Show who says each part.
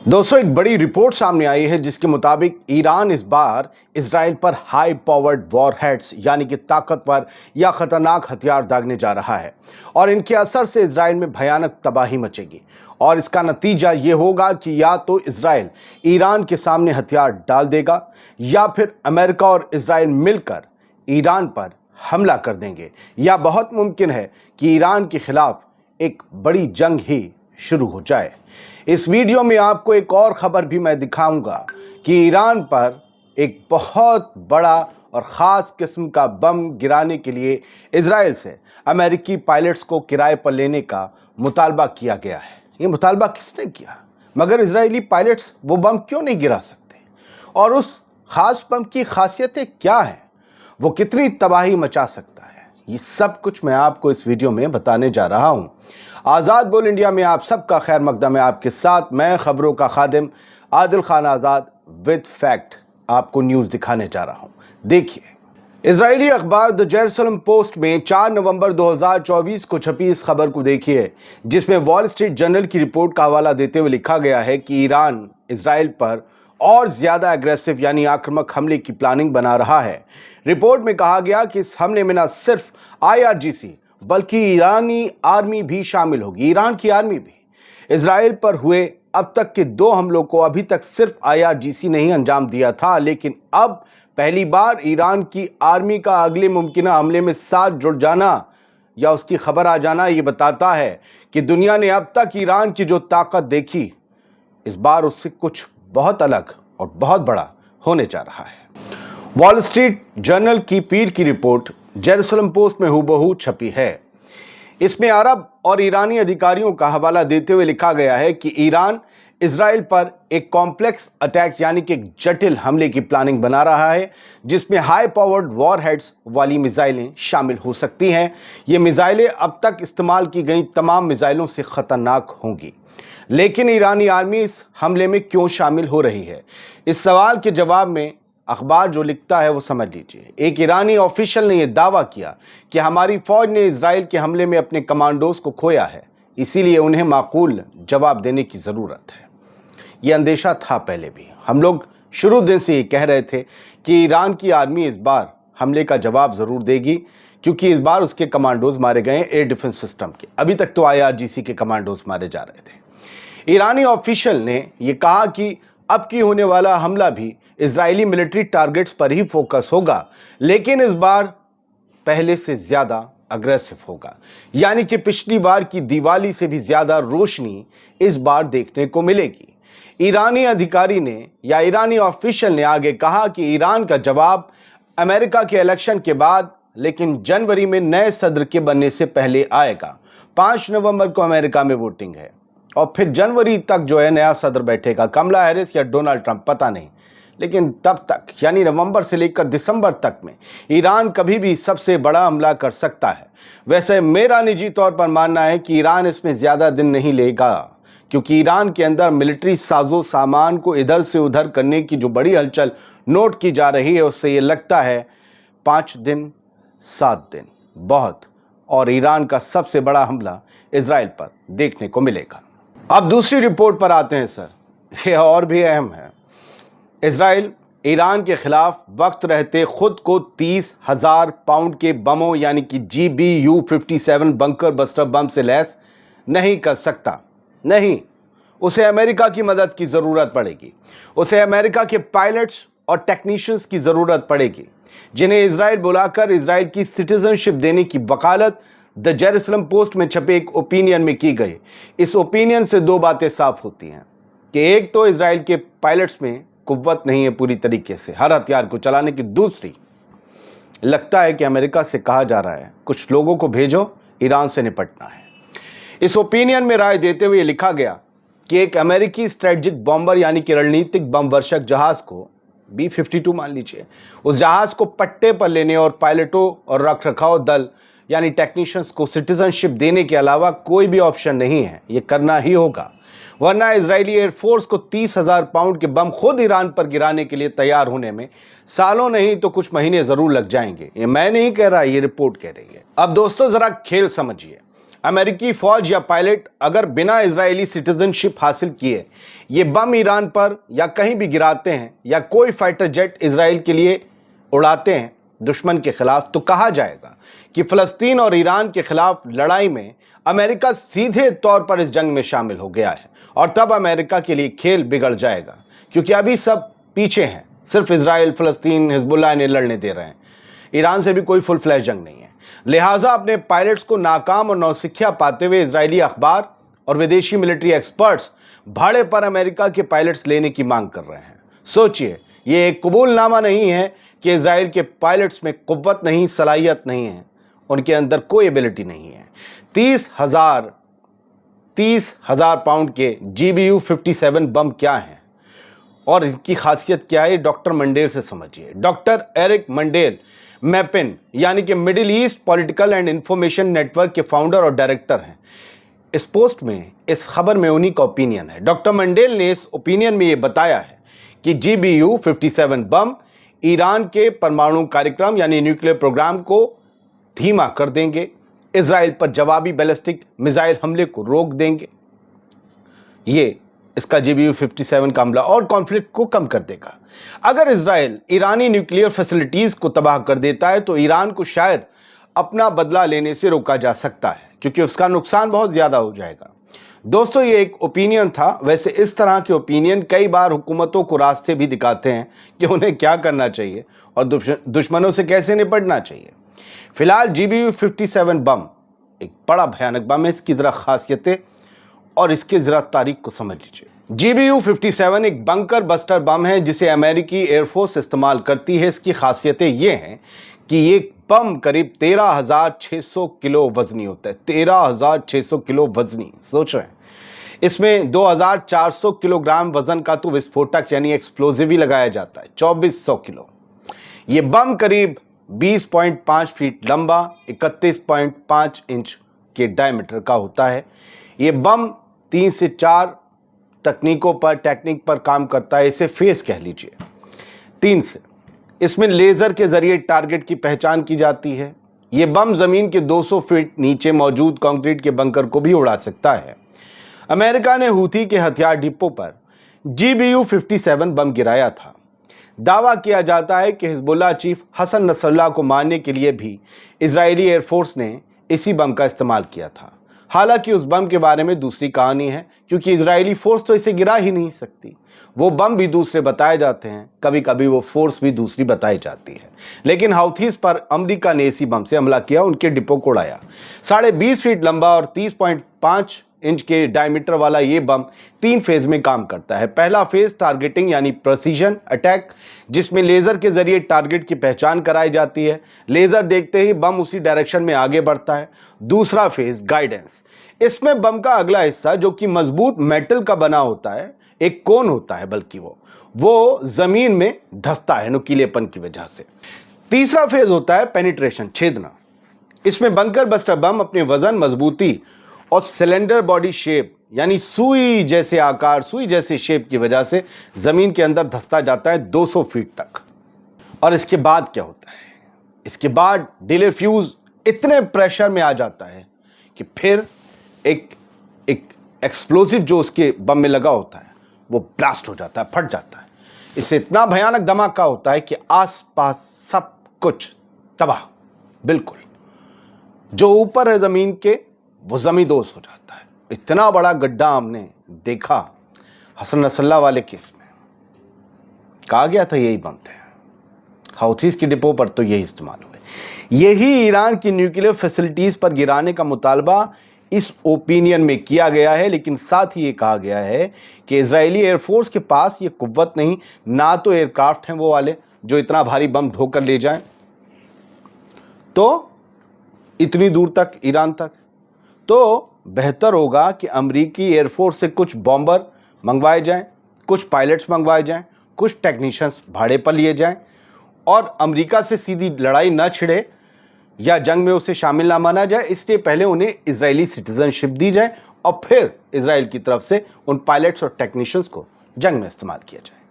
Speaker 1: दोस्तों, एक बड़ी रिपोर्ट सामने आई है जिसके मुताबिक ईरान इस बार इजराइल पर हाई पावर्ड वॉरहेड्स यानी कि ताकतवर या खतरनाक हथियार दागने जा रहा है और इनके असर से इजराइल में भयानक तबाही मचेगी। और इसका नतीजा ये होगा कि या तो इजराइल ईरान के सामने हथियार डाल देगा या फिर अमेरिका और इजराइल मिलकर ईरान पर हमला कर देंगे, या बहुत मुमकिन है कि ईरान के खिलाफ एक बड़ी जंग ही शुरू हो जाए। इस वीडियो में आपको एक और खबर भी मैं दिखाऊंगा कि ईरान पर एक बहुत बड़ा और ख़ास किस्म का बम गिराने के लिए इजराइल से अमेरिकी पायलट्स को किराए पर लेने का मुतालबा किया गया है। ये मुतालबा किसने किया? मगर इजरायली पायलट्स वो बम क्यों नहीं गिरा सकते? और उस ख़ास बम की खासियतें क्या हैं? वो कितनी तबाही मचा सकता है? ये सब कुछ मैं आपको इस वीडियो में बताने जा रहा हूं। आज़ाद बोल इंडिया में आप सबका खैर मकदम है। आपके साथ मैं खबरों का खादिम आदिल खान आज़ाद विद फैक्ट आपको न्यूज़ दिखाने जा रहा हूं। देखिए, इजरायली अखबार द जेरूसलम पोस्ट में 4 नवंबर 2024 को छपी इस खबर को देखिए, जिसमें वॉल स्ट्रीट जर्नल की रिपोर्ट का हवाला देते हुए लिखा गया है कि ईरान इजराइल पर और ज्यादा एग्रेसिव यानी आक्रामक हमले की प्लानिंग बना रहा है। रिपोर्ट में कहा गया कि इस हमले में न सिर्फ IRGC बल्कि ईरानी आर्मी भी शामिल होगी। ईरान की आर्मी भी इजराइल पर हुए अब तक के 2 हमलों को अभी तक सिर्फ IRGC ने ही अंजाम दिया था, लेकिन अब पहली बार ईरान की आर्मी का अगले मुमकिन हमले में साथ जुड़ जाना या उसकी खबर आ जाना ये बताता है कि दुनिया ने अब तक ईरान की जो ताकत देखी, इस बार उससे कुछ बहुत अलग और बहुत बड़ा होने जा रहा है। वॉल स्ट्रीट जर्नल की पीर की रिपोर्ट जेरूसलम पोस्ट में हूबहू छपी है। इसमें अरब और ईरानी अधिकारियों का हवाला देते हुए लिखा गया है कि ईरान इजराइल पर एक कॉम्प्लेक्स अटैक यानी कि एक जटिल हमले की प्लानिंग बना रहा है, जिसमें हाई पावर्ड वॉरहेड्स वाली मिसाइलें शामिल हो सकती हैं। ये मिसाइलें अब तक इस्तेमाल की गई तमाम मिसाइलों से खतरनाक होंगी। लेकिन ईरानी आर्मी इस हमले में क्यों शामिल हो रही है? इस सवाल के जवाब में अखबार जो लिखता है वो समझ लीजिए। एक ईरानी ऑफिशियल ने यह दावा किया कि हमारी फौज ने इजराइल के हमले में अपने कमांडोज को खोया है, इसीलिए उन्हें माकूल जवाब देने की ज़रूरत है। यह अंदेशा था पहले भी। हम लोग शुरू दिन से ये कह रहे थे कि ईरान की आर्मी इस बार हमले का जवाब ज़रूर देगी, क्योंकि इस बार उसके कमांडोज मारे गए एयर डिफेंस सिस्टम के। अभी तक तो IRGC के कमांडोज मारे जा रहे थे। ईरानी ऑफिशियल ने यह कहा कि अब की होने वाला हमला भी इजरायली मिलिट्री टारगेट्स पर ही फोकस होगा, लेकिन इस बार पहले से ज्यादा अग्रेसिव होगा। यानी कि पिछली बार की दिवाली से भी ज्यादा रोशनी इस बार देखने को मिलेगी। ईरानी अधिकारी ने या ईरानी ऑफिशियल ने आगे कहा कि ईरान का जवाब अमेरिका के इलेक्शन के बाद, लेकिन जनवरी में नए सदर के बनने से पहले आएगा। 5 नवंबर को अमेरिका में वोटिंग है और फिर जनवरी तक जो है नया सदर बैठेगा, कमला हैरिस या डोनाल्ड ट्रंप, पता नहीं। लेकिन तब तक यानी नवंबर से लेकर दिसंबर तक में ईरान कभी भी सबसे बड़ा हमला कर सकता है। वैसे मेरा निजी तौर पर मानना है कि ईरान इसमें ज्यादा दिन नहीं लेगा, क्योंकि ईरान के अंदर मिलिट्री साजो सामान को इधर से उधर करने की जो बड़ी हलचल नोट की जा रही है, उससे ये लगता है 5 दिन 7 दिन बहुत, और ईरान का सबसे बड़ा हमला इजराइल पर देखने को मिलेगा। अब दूसरी रिपोर्ट पर आते हैं सर, यह और भी अहम है। इजराइल ईरान के खिलाफ वक्त रहते खुद को 30,000 पाउंड के बमों यानी कि GBU-57 बंकर बस्टर बम से लैस नहीं कर सकता। नहीं, उसे अमेरिका की मदद की जरूरत पड़ेगी। उसे अमेरिका के पायलट्स और टेक्नीशियंस की जरूरत पड़ेगी, जिन्हें इजराइल बुलाकर इजराइल की सिटीजनशिप देने की वकालत द जेरूसलम पोस्ट में छपे एक ओपिनियन में की गई। इस ओपिनियन से 2 बातें साफ होती हैं कि एक तो इजराइल के पायलट्स में कुव्वत नहीं है पूरी तरीके से हर हथियार को चलाने की। दूसरी, लगता है कि अमेरिका से कहा जा रहा है कुछ लोगों को भेजो, ईरान से निपटना है। इस ओपिनियन में राय देते हुए लिखा गया कि एक अमेरिकी स्ट्रेटेजिक बॉम्बर यानी कि रणनीतिक बम वर्षक जहाज को B-52 मान लीजिए, उस जहाज को पट्टे पर लेने और पायलटों और रखरखाव दल यानी टेक्नीशियंस को सिटीजनशिप देने के अलावा कोई भी ऑप्शन नहीं है। यह करना ही होगा, वरना इजरायली एयरफोर्स को 30,000 पाउंड के बम खुद ईरान पर गिराने के लिए तैयार होने में सालों नहीं तो कुछ महीने जरूर लग जाएंगे। ये मैं नहीं कह रहा, ये रिपोर्ट कह रही है। अब दोस्तों जरा खेल समझिए। अमेरिकी फौज या पायलट अगर बिना इजरायली सिटीजनशिप हासिल किए ये बम ईरान पर या कहीं भी गिराते हैं या कोई फाइटर जेट इजराइल के लिए उड़ाते हैं दुश्मन के खिलाफ, तो कहा जाएगा कि फलस्तीन और ईरान के खिलाफ लड़ाई में अमेरिका सीधे तौर पर इस जंग में शामिल हो गया है। और तब अमेरिका के लिए खेल बिगड़ जाएगा, क्योंकि अभी सब पीछे हैं, सिर्फ इजराइल, फलस्तीन, हिजबुल्लाह इन्हें लड़ने दे रहे हैं। ईरान से भी कोई फुल फ्लैश जंग नहीं है। लिहाजा अपने पायलट्स को नाकाम और नौसिखिया पाते हुए इजरायली अखबार और विदेशी मिलिट्री एक्सपर्ट्स भाड़े पर अमेरिका के पायलट्स लेने की मांग कर रहे हैं। सोचिए, ये एक कबूलनामा नहीं है कि इजराइल के पायलट्स में कुव्वत नहीं, सलाहियत नहीं है, उनके अंदर कोई एबिलिटी नहीं है। 30,000 पाउंड के GBU-57 बम क्या हैं और इनकी खासियत क्या है, डॉक्टर मंडेल से समझिए। डॉक्टर एरिक मंडेल मैपिन यानी कि middle east political and information network के फाउंडर और डायरेक्टर हैं। इस पोस्ट में, इस खबर में उन्हीं का ओपिनियन है। डॉक्टर मंडेल ने इस ओपिनियन में यह बताया है कि GBU-57 बम ईरान के परमाणु कार्यक्रम यानी न्यूक्लियर प्रोग्राम को धीमा कर देंगे, इजराइल पर जवाबी बैलिस्टिक मिसाइल हमले को रोक देंगे। ये इसका GBU-57 का हमला और कॉन्फ्लिक्ट को कम कर देगा। अगर इजराइल ईरानी न्यूक्लियर फैसिलिटीज को तबाह कर देता है तो ईरान को शायद अपना बदला लेने से रोका जा सकता है, क्योंकि उसका नुकसान बहुत ज्यादा हो जाएगा। दोस्तों, ये एक ओपिनियन था। वैसे इस तरह के ओपिनियन कई बार हुकूमतों को रास्ते भी दिखाते हैं कि उन्हें क्या करना चाहिए और दुश्मनों से कैसे निपटना चाहिए। फिलहाल GBU-57 बम एक बड़ा भयानक बम है। इसकी जरा खासियतें और इसके जरा तारीख को समझ लीजिए। GBU-57 एक बंकर बस्टर बम है जिसे अमेरिकी एयरफोर्स इस्तेमाल करती है। इसकी खासियतें ये हैं कि ये बम करीब 13,600 किलो वजनी होता है। 13,600 किलो वजनी, सोच रहे हैं। इसमें 2,400 किलोग्राम वजन का तो विस्फोटक यानी एक्सप्लोजिव ही लगाया जाता है, 2,400 किलो। ये बम करीब 20.5 फीट लंबा, 31.5 इंच के डायमीटर का होता है। ये बम 3 से 4 टेक्निक पर काम करता है। इसे फेस कह लीजिए। 3 से इसमें लेजर के जरिए टारगेट की पहचान की जाती है। यह बम जमीन के 200 फीट नीचे मौजूद कंक्रीट के बंकर को भी उड़ा सकता है। अमेरिका ने हूथी के हथियार डिपो पर GBU-57 बम गिराया था। दावा किया जाता है कि हिजबुल्लाह चीफ हसन नसरल्लाह को मारने के लिए भी इजरायली एयरफोर्स ने इसी बम का इस्तेमाल किया था। हालांकि उस बम के बारे में दूसरी कहानी है, क्योंकि इजरायली फोर्स तो इसे गिरा ही नहीं सकती। वो बम भी दूसरे बताए जाते हैं, कभी कभी वो फोर्स भी दूसरी बताई जाती है। लेकिन हाउथीज पर अमेरिका ने इसी बम से हमला किया, उनके डिपो को उड़ाया। 20.5 फीट लंबा और 30.5 इंच के डायमीटर वाला ये बम 3 फेज में काम करता है। पहला फेज टारगेटिंग यानी प्रेसिजन अटैक, जिसमें लेजर के जरिए टारगेट की पहचान कराई जाती है। लेजर देखते ही बम उसी डायरेक्शन में आगे बढ़ता है। दूसरा फेज गाइडेंस, इसमें बम का अगला हिस्सा जो कि मजबूत मेटल का बना होता है, एक कोन होता है, बल्कि वो जमीन में धंसता है नुकीलेपन की वजह से। तीसरा फेज होता है पेनिट्रेशन, छेदना। इसमें बंकर बस्टर बम अपने वजन, मजबूती और सिलेंडर बॉडी शेप यानी सुई जैसे आकार, सुई जैसे शेप की वजह से जमीन के अंदर धंसता जाता है 200 फीट तक। और इसके बाद क्या होता है? इसके बाद डिले फ्यूज इतने प्रेशर में आ जाता है कि फिर एक एक्सप्लोसिव जो उसके बम में लगा होता है वो ब्लास्ट हो जाता है, फट जाता है। इससे इतना भयानक धमाका होता है कि आसपास सब कुछ तबाह, बिल्कुल जो ऊपर है जमीन के वो जमींदोज हो जाता है। इतना बड़ा गड्ढा हमने देखा हसन नसरल्लाह वाले केस में। कहा गया था यही बम थे। हाउथीज के डिपो पर तो यही इस्तेमाल हुए। यही ईरान की न्यूक्लियर फैसिलिटीज पर गिराने का मुतालबा इस ओपिनियन में किया गया है। लेकिन साथ ही ये कहा गया है कि इजरायली एयरफोर्स के पास ये कुव्वत नहीं, ना तो एयरक्राफ्ट हैं वो वाले जो इतना भारी बम ढोकर ले जाएं तो इतनी दूर तक, ईरान तक। तो बेहतर होगा कि अमेरिकी एयरफोर्स से कुछ बॉम्बर मंगवाए जाएं, कुछ पायलट्स मंगवाए जाएं, कुछ टेक्नीशियंस भाड़े पर लिए जाएं और अमेरिका से सीधी लड़ाई न छिड़े या जंग में उसे शामिल ना माना जाए। इसलिए पहले उन्हें इजरायली सिटीजनशिप दी जाए और फिर इजराइल की तरफ से उन पायलट्स और टेक्नीशियंस को जंग में इस्तेमाल किया जाए।